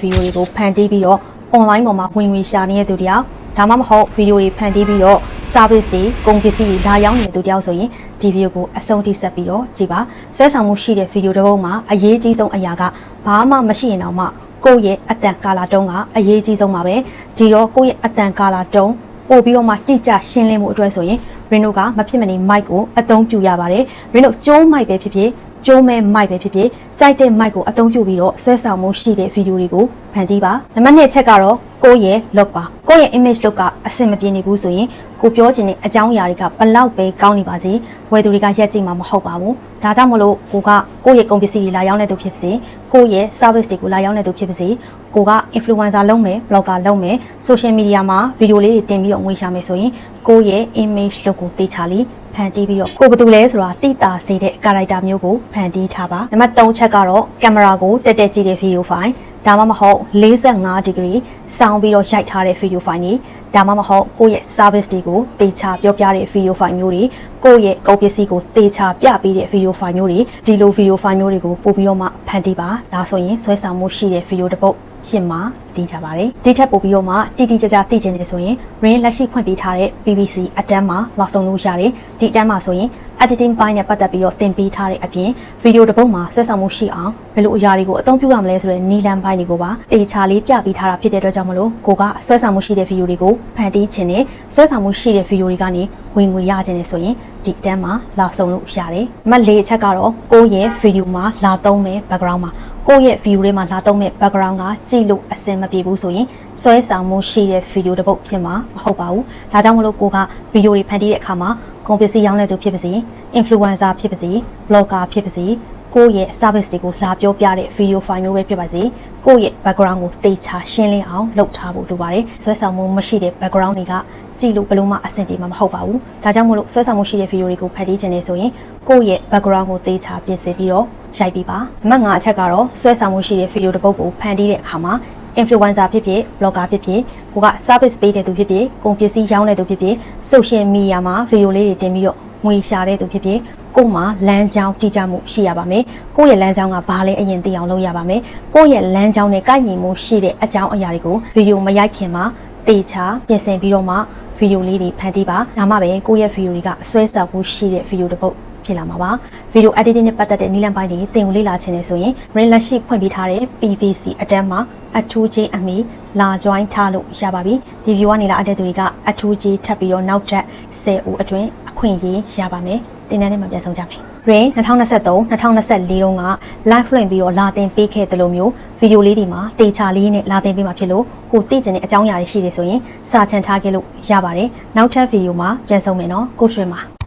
ဗီဒီယိုတွေကိုဖန်တီးပြီးတော့ online ပေါ်မှာဝင်ငွေရှာနေတဲ့သူတယောက်ဒါမှမဟုတ်ဗီဒီယိုတွေဖန်တီးပြီးတော့ service တွေကုန်ပစ္စည်းတွေလာရောက်နေတဲ့သူတယောက်ဆိုရင်ဒီဗီဒီယိုကိုအဆုံးထိဆက်ပြီးတော့ကြည့်ပါဆွဲဆောင်မှုရှိတဲ့ဗီဒီယိုတစ်ပုဒ်မှာအရေးကြီးဆုံးအရာကဘာမှမရှိရင်တော့မှကိုယ့်ရဲ့အတန်ကာလာတုံးကအရေးကြီးဆုံးပါပဲဒီတော့ကိုယ့်ရဲ့အတန်ကာလာတုံးပို့ပြီးတော့မှတိကျရှင်းလင်းမှုအတွက်ဆိုရင်Reno ကမဖြစ်မနေ mic ကိုအသုံးပြုရပါတယ် Reno ကျိုး mic ပဲဖြစ်ဖြစ်ကျိုးမဲ mic ပဲဖြစ်ဖြစ်ကြိုက်တဲ့ mic ကိုအသုံးပြုပြီးတော့ဆွဲဆောင်မှုရှိတဲ့ဗီဒီယိုတွေကိုဖန်တီးပါနံပါတ်1ချက်ကတော့ကိုယ့်ရဲ့ look ပါကိုယ့်ရဲ့ image look ကအဆင်မပြေနေဘူးဆိုရင်ကိုပြောချင်တဲ့အကြောင်းအရာတွေကဘလောက်ပဲကောင်းနေပါစေဝယ်သူတွေကရက်ကြည့်မှာမဟုတ်ပါဘူးဒါကြောင့်မလို့ကိုကကိုယ့်ရဲ့ကုန်ပစ္စည်းတွေလာရောက်နေသူဖြစ်ပါစေကိုယ့်ရဲ့ service တွေကိုလာရောက်နေသူဖြစ်ပါစေကိုက influencer လုပ်မယ် blogger လုပ်မယ် social media မှာဗီဒီယိုလေးတွေတင်ပြီးတော့ငွေရှာမယ်ဆိုရင်ကိုယ့်ရဲ့ image look ကိုတေချာလေးဖန်တီးပြီးတော့ကိုဘယ်သူလဲဆိုတာတိတာစေတဲ့ character မျိုးကိုဖန်တီးထားပါနံပါတ်3ချက်ကတော့ကင်မရာကိုတက်တက်ကြည့်တဲ့ video file ဒါမှမဟုတ်45 degree စောင်းပြီးတော့ရိုက်ထားတဲ့ video file တွေဒါမှမဟုတ်ကိုယ့်ရဲ့ service တွေကိုတေချာပြောပြတဲ့ video file မျိုးတွေကိုယ့်ရဲ့ကုန်ပစ္စည်းကိုတေချာပြပေးတဲ့ video file မျိုးတွေဒီလို video file မျိုးတွေကိုပို့ပြီးတော့မှဖန်တီးပါဒါဆိုရင်ဆွဲဆောင်မှုရှိတဲ့ video တစ်ပုဒ်ရှင်းမှာသိကြပါတယ်ဒီထက်ပို့ပြီးတော့မှတိတိကျကျသိချင်နေဆိုရင် Rain လက်ရှိဖွင့်ပေးထားတဲ့ BBC အတန်းမှာလောက်ဆုံးလို့ရတယ်ဒီအတန်းမှာဆိုရင် editing ပိုင်းနဲ့ပတ်သက်ပြီးတော့သင်ပေးထားတဲ့အပြင် video တစ်ပုဒ်မှာဆွဲဆောင်မှုရှိအောင်ဘယ်လိုအရာတွေကိုအသုံးပြုရမလဲဆိုတဲ့နည်းလမ်းပိုင်းတွေကိုပါတေချာလေးပြပေးထားတာဖြစ်တဲ့အတွက်ကြောင့်မလို့ကိုကဆွဲဆောင်မှုရှိတဲ့ video တွေကိုဖန်တီးခြင်းနဲ့ဆွဲဆောင်မှုရှိတဲ့ video တွေကနေဝင်ငွေရခြင်းနဲ့ဆိုရင်ဒီအတန်းမှာလောက်ဆုံးလို့ရတယ်မတ်လေးအချက်ကတော့ကိုယ့်ရဲ့ video မှာလာသုံးမဲ့ background မှာကိုယ့်ရဲ့ view တွေမှာလာတော့မဲ့ background ကကြည့်လို့အဆင်မပြေဘူးဆိုရင်ဆွဲဆောင်မှုရှိတဲ့ video တစ်ပုဒ်ဖြစ်မှာမဟုတ်ပါဘူး။ဒါကြောင့်မလို့ကိုက video တွေဖန်တီးတဲ့အခါမှာကုန်ပစ္စည်းရောင်းတဲ့သူဖြစ်ပါစေ influencer ဖြစ်ပါစေ blogger ဖြစ်ပါစေကိုယ့်ရဲ့ service တွေကိုလာပြောပြတဲ့ video file မျိုးပဲဖြစ်ပါစေကိုယ့်ရဲ့ background ကိုသေချာရှင်းလင်းအောင်လုပ်ထားဖို့လိုပါတယ်။ဆွဲဆောင်မှုမရှိတဲ့ background တွေကကြည့်လို့ဘယ်လိုမှအဆင်ပြေမှာမဟုတ်ပါဘူး။ဒါကြောင့်မို့လို့ဆွဲဆောင်မှုရှိတဲ့ video တွေကိုဖန်တီးခြင်းနေဆိုရင်ကိုယ့်ရဲ့ background ကိုသေချာပြင်ဆင်ပြီးတော့ရိုက်ပြီးပါ။နံပါတ်5အချက်ကတော့ဆွဲဆောင်မှုရှိတဲ့ video တစ်ပုဒ်ကိုဖန်တီးတဲ့အခါမှာ influencer ဖြစ်ဖြစ် blogger ဖြစ်ဖြစ်ကိုက service ပေးတဲ့သူဖြစ်ဖြစ်ကုန်ပစ္စည်းရောင်းတဲ့သူဖြစ်ဖြစ် social media မှာ video လေးတွေတင်ပြီးတော့ငွေရှာတဲ့သူဖြစ်ဖြစ်ကို့မှာလမ်းကြောင်းတည်ကြမှုရှိရပါမယ်။ကိုယ့်ရဲ့လမ်းကြောင်းကဘာလဲအရင်သိအောင်လုပ်ရပါမယ်။ကိုယ့်ရဲ့လမ်းကြောင်းနဲ့ကိုက်ညီမှုရှိတဲ့အကြောင်းအရာတွေကို video မရိုက်ခင်မှာသေချာပြင်ဆင်ပြီးတော့မှဗီဒီယိုလေးတွေဖန်တီးပါဒါမှပဲကိုယ့်ရဲ့ဗီဒီယိုတွေကဆွဲဆောင်မှုရှိတဲ့ဗီဒီယိုတစ်ပုဒ်ဖြစ်လာမှာပါဗီဒီယို editing နဲ့ပတ်သက်တဲ့နည်းလမ်းပိုင်းတွေသင်ကိုလေ့လာခြင်းနဲ့ဆိုရင် Rain လက်ရှိဖွင့်ပေးထားတဲ့ PVC အတန်းမှာအထူးကြီးအမီလာ join ထားလို့ရပါပြီဒီ view ကနေလာအတဲ့သူတွေကအထူးကြီးထပ်ပြီးတော့နောက်ထပ်10ဦးအတွင်းအခွင့်အရေးရပါမယ်တင်တန်းနဲ့မှပြန်ဆုံးကြမယ် Rain 2023-2024 တုန်းက live လွှင့်ပြီးတော့လာတင်ပေးခဲ့တဲ့လိုမျိုးဗီဒီယိုလေးတွေမှာတေချာလေးနဲ့လာတင်ပေးမှာဖြစ်လို့ကိုသိကျင်တဲ့အကြောင်းအရာတွေရှိတယ်ဆိုရင်စာချန်ထားခဲ့လို့ရပါတယ်နောက်ထပ်ဗီဒီယိုမှာပြန်ဆုံးမယ်နော်ကိုရွှေမှာ